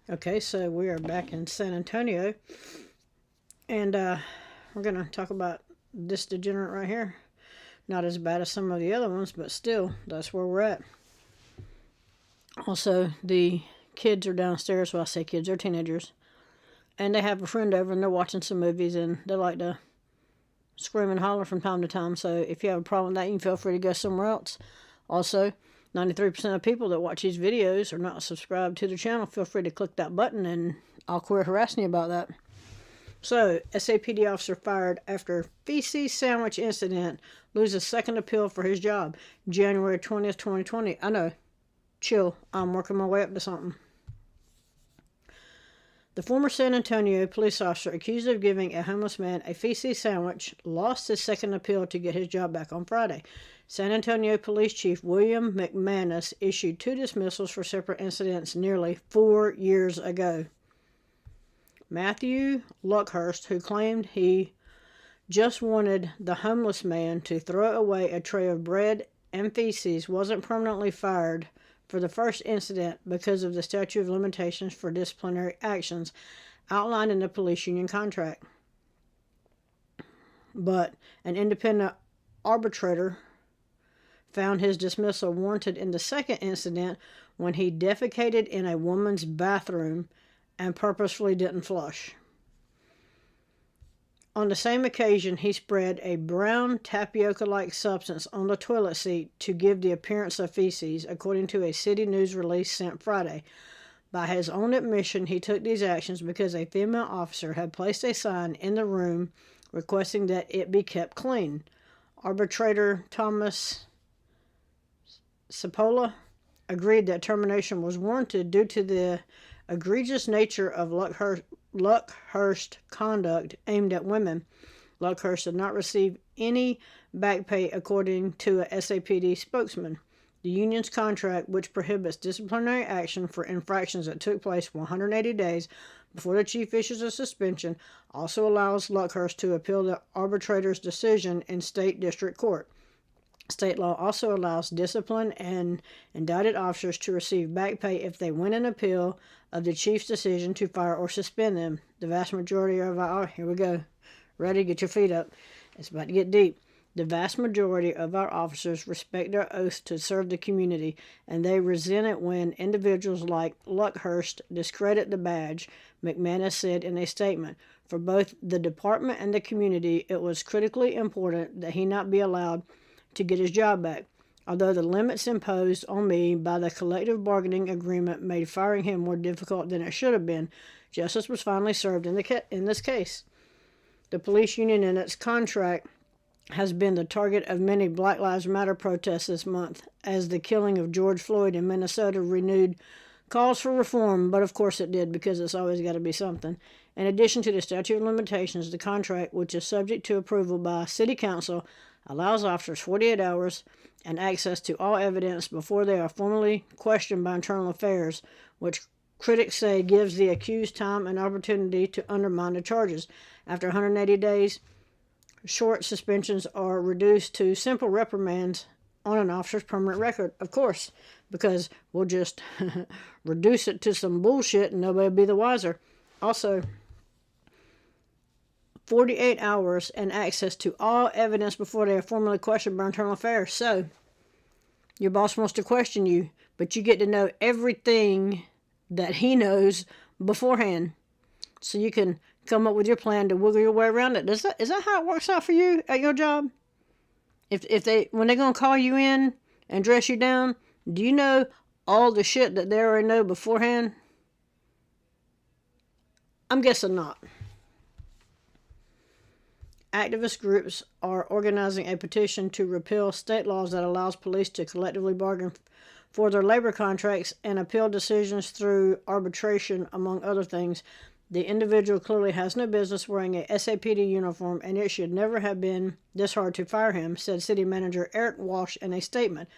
Okay, so we are back in San Antonio, and we're going to talk about this degenerate right here. Not as bad as some of the other ones, but still, that's where we're at. Also, the kids are downstairs. Well, I say kids, they're teenagers. And they have a friend over, and they're watching some movies, and they like to scream and holler from time to time. So if you have a problem with that, you can feel free to go somewhere else. Also, 93% of people that watch these videos are not subscribed to the channel. Feel free to click that button, and I'll quit harassing you about that. So, SAPD officer fired after feces sandwich incident loses second appeal for his job. January 20th, 2020. I know. Chill. I'm working my way up to something. The former San Antonio police officer accused of giving a homeless man a feces sandwich lost his second appeal to get his job back on Friday. San Antonio Police Chief William McManus issued 2 dismissals for separate incidents nearly 4 years ago. Mathew Luckhurst, who claimed he just wanted the homeless man to throw away a tray of bread and feces, wasn't permanently fired for the first incident because of the statute of limitations for disciplinary actions outlined in the police union contract. But an independent arbitrator found his dismissal warranted in the second incident when he defecated in a woman's bathroom and purposefully didn't flush. On the same occasion, he spread a brown tapioca-like substance on the toilet seat to give the appearance of feces, according to a city news release sent Friday. By his own admission, he took these actions because a female officer had placed a sign in the room requesting that it be kept clean. Arbitrator Thomas Sapd agreed that termination was warranted due to the egregious nature of Luckhurst conduct aimed at women. Luckhurst did not receive any back pay, according to a SAPD spokesman. The union's contract, which prohibits disciplinary action for infractions that took place 180 days before the chief issues a suspension, also allows Luckhurst to appeal the arbitrator's decision in state district court. State law also allows disciplined and indicted officers to receive back pay if they win an appeal of the chief's decision to fire or suspend them. The vast majority of our... Here we go. Ready? Get your feet up. It's about to get deep. The vast majority of our officers respect their oath to serve the community, and they resent it when individuals like Luckhurst discredit the badge, McManus said in a statement. For both the department and the community, it was critically important that he not be allowed to get his job back. Although the limits imposed on me by the collective bargaining agreement made firing him more difficult than it should have been, justice was finally served in this case. The police union and its contract has been the target of many Black Lives Matter protests this month, as the killing of George Floyd in Minnesota renewed calls for reform, but of course it did, because it's always got to be something. In addition to the statute of limitations, the contract, which is subject to approval by City Council, allows officers 48 hours and access to all evidence before they are formally questioned by Internal Affairs, which critics say gives the accused time and opportunity to undermine the charges. After 180 days, short suspensions are reduced to simple reprimands on an officer's permanent record. Of course, because we'll just reduce it to some bullshit and nobody will be the wiser. Also, 48 hours and access to all evidence before they are formally questioned by Internal Affairs. So, your boss wants to question you, but you get to know everything that he knows beforehand, so you can come up with your plan to wiggle your way around it. Is that how it works out for you at your job? When they're gonna call you in and dress you down, do you know all the shit that they already know beforehand? I'm guessing not. Activist groups are organizing a petition to repeal state laws that allows police to collectively bargain for their labor contracts and appeal decisions through arbitration, among other things. The individual clearly has no business wearing a SAPD uniform, and it should never have been this hard to fire him, said City Manager Eric Walsh in a statement.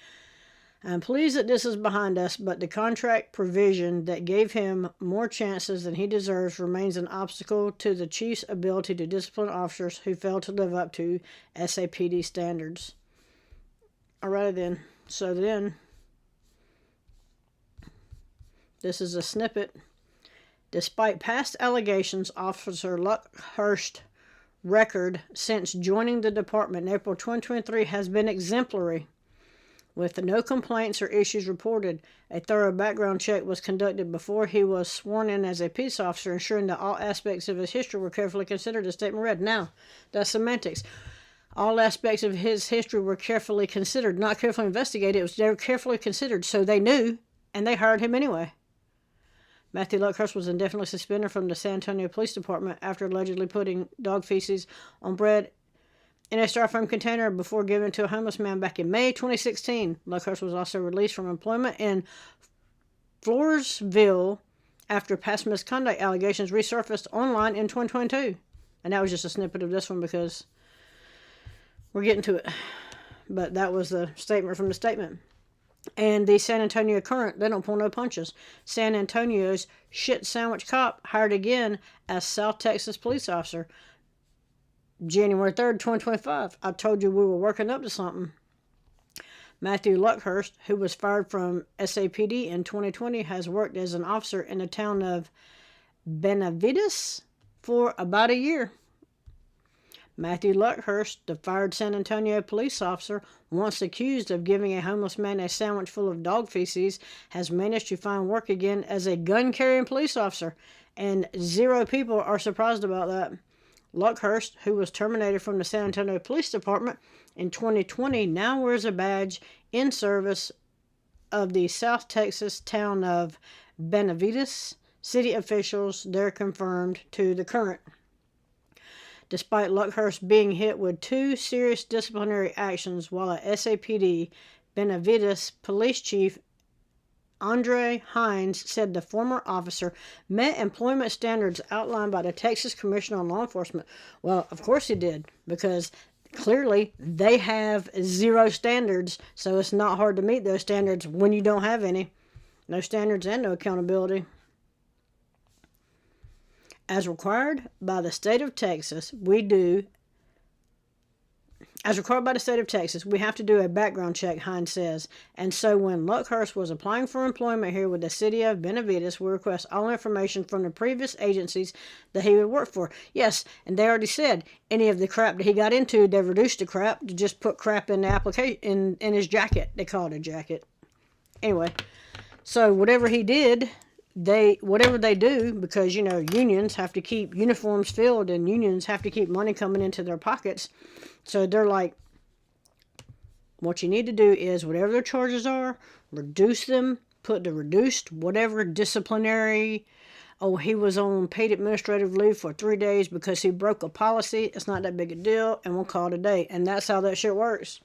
I'm pleased that this is behind us, but the contract provision that gave him more chances than he deserves remains an obstacle to the chief's ability to discipline officers who fail to live up to SAPD standards. Alrighty then. So then, this is a snippet Despite past allegations, Officer Luckhurst's record since joining the department in April 2023 has been exemplary. With no complaints or issues reported, a thorough background check was conducted before he was sworn in as a peace officer, ensuring that all aspects of his history were carefully considered, the statement read. Now, that's semantics. All aspects of his history were carefully considered, not carefully investigated. They were carefully considered, so they knew, and they hired him anyway. Mathew Luckhurst was indefinitely suspended from the San Antonio Police Department after allegedly putting dog feces on bread in a styrofoam container before giving it to a homeless man back in May 2016. Luckhurst was also released from employment in Floresville after past misconduct allegations resurfaced online in 2022. And that was just a snippet of this one because we're getting to it. But that was the statement from the statement. And the San Antonio Current, they don't pull no punches. San Antonio's shit sandwich cop hired again as South Texas police officer. January 3rd, 2025. I told you we were working up to something. Mathew Luckhurst, who was fired from Sapd in 2020, has worked as an officer in the town of Benavides for about a year. Mathew Luckhurst, the fired San Antonio police officer, once accused of giving a homeless man a sandwich full of dog feces, has managed to find work again as a gun-carrying police officer, and 0 people are surprised about that. Luckhurst, who was terminated from the San Antonio Police Department in 2020, now wears a badge in service of the South Texas town of Benavides. City officials there confirmed to the Current. Despite Luckhurst being hit with 2 serious disciplinary actions while at Sapd, Benavides Police Chief Andre Hines said the former officer met employment standards outlined by the Texas Commission on Law Enforcement. Well, of course he did, because clearly they have 0 standards, so it's not hard to meet those standards when you don't have any. No standards and no accountability. As required by the state of Texas, we have to do a background check, Hines says. And so when Luckhurst was applying for employment here with the city of Benavides, we request all information from the previous agencies that he would work for. Yes, and they already said any of the crap that he got into, they reduced the crap to just put crap in the application, in his jacket. They call it a jacket. Anyway, so whatever he did, whatever they do, because, unions have to keep uniforms filled and unions have to keep money coming into their pockets. So they're like, what you need to do is whatever their charges are, reduce them, put the reduced whatever disciplinary, he was on paid administrative leave for 3 days because he broke a policy. It's not that big a deal, and we'll call it a day. And that's how that shit works.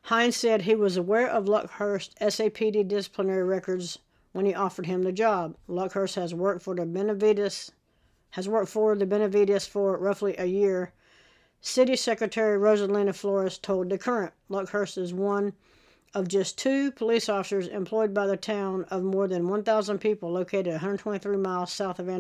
Hines said he was aware of Luckhurst's Sapd disciplinary records when he offered him the job. Luckhurst has worked for the Benavides for roughly a year. City Secretary Rosalina Flores told the Current. Luckhurst is one of just 2 police officers employed by the town of more than 1,000 people located 123 miles south of San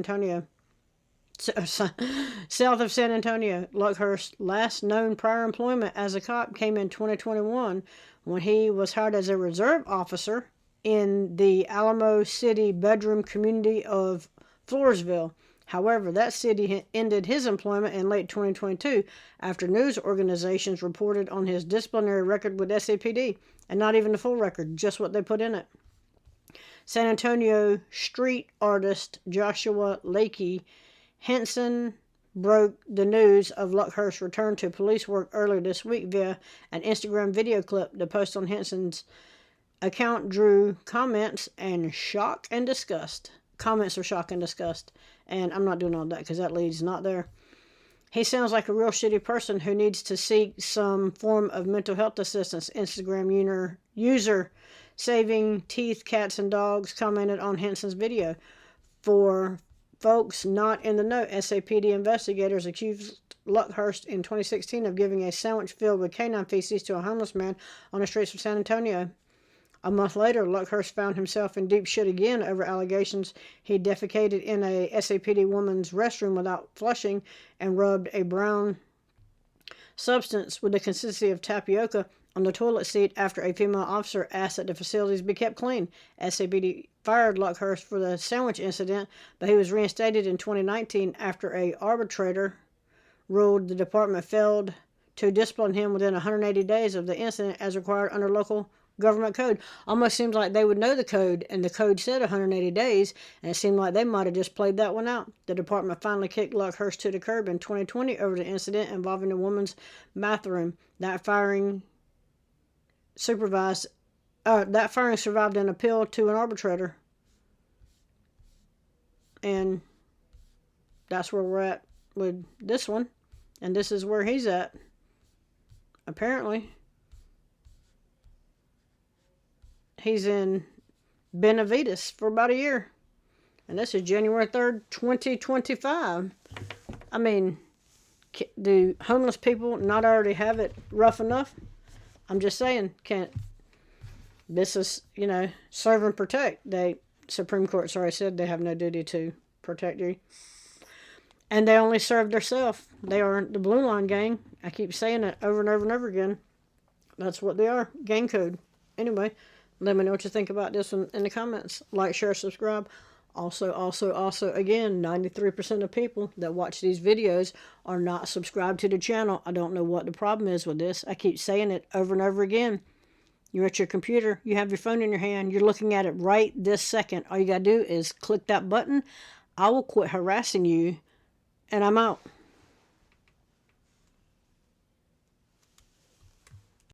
Antonio. Luckhurst's last known prior employment as a cop came in 2021 when he was hired as a reserve officer in the Alamo City bedroom community of Floresville. However, that city ended his employment in late 2022 after news organizations reported on his disciplinary record with Sapd, and not even the full record, just what they put in it. San Antonio street artist Joshua Lakey Henson broke the news of Luckhurst's return to police work earlier this week via an Instagram video clip. The post on Henson's account drew comments of shock and disgust. And I'm not doing all that because that lead's not there. He sounds like a real shitty person who needs to seek some form of mental health assistance. Instagram user Saving Teeth, Cats, and Dogs commented on Henson's video. For folks not in the know, Sapd investigators accused Luckhurst in 2016 of giving a sandwich filled with canine feces to a homeless man on the streets of San Antonio. A month later, Luckhurst found himself in deep shit again over allegations he defecated in a Sapd woman's restroom without flushing and rubbed a brown substance with the consistency of tapioca on the toilet seat after a female officer asked that the facilities be kept clean. Sapd fired Luckhurst for the sandwich incident, but he was reinstated in 2019 after a arbitrator ruled the department failed to discipline him within 180 days of the incident as required under local government code. Almost seems like they would know the code, and the code said 180 days, and it seemed like they might have just played that one out. The department finally kicked Luckhurst to the curb in 2020 over the incident involving a woman's bathroom. That firing survived an appeal to an arbitrator. And that's where we're at with this one. And this is where he's at. Apparently. He's in Benavides for about a year. And this is January 3rd, 2025. I mean, do homeless people not already have it rough enough? I'm just saying, this is, serve and protect. Supreme Court's already said they have no duty to protect you. And they only serve themselves. They are the Blue Line Gang. I keep saying it over and over and over again. That's what they are. Gang code. Anyway, let me know what you think about this one in the comments. Like, share, subscribe. Also, again, 93% of people that watch these videos are not subscribed to the channel. I don't know what the problem is with this. I keep saying it over and over again. You're at your computer. You have your phone in your hand. You're looking at it right this second. All you got to do is click that button. I will quit harassing you, and I'm out.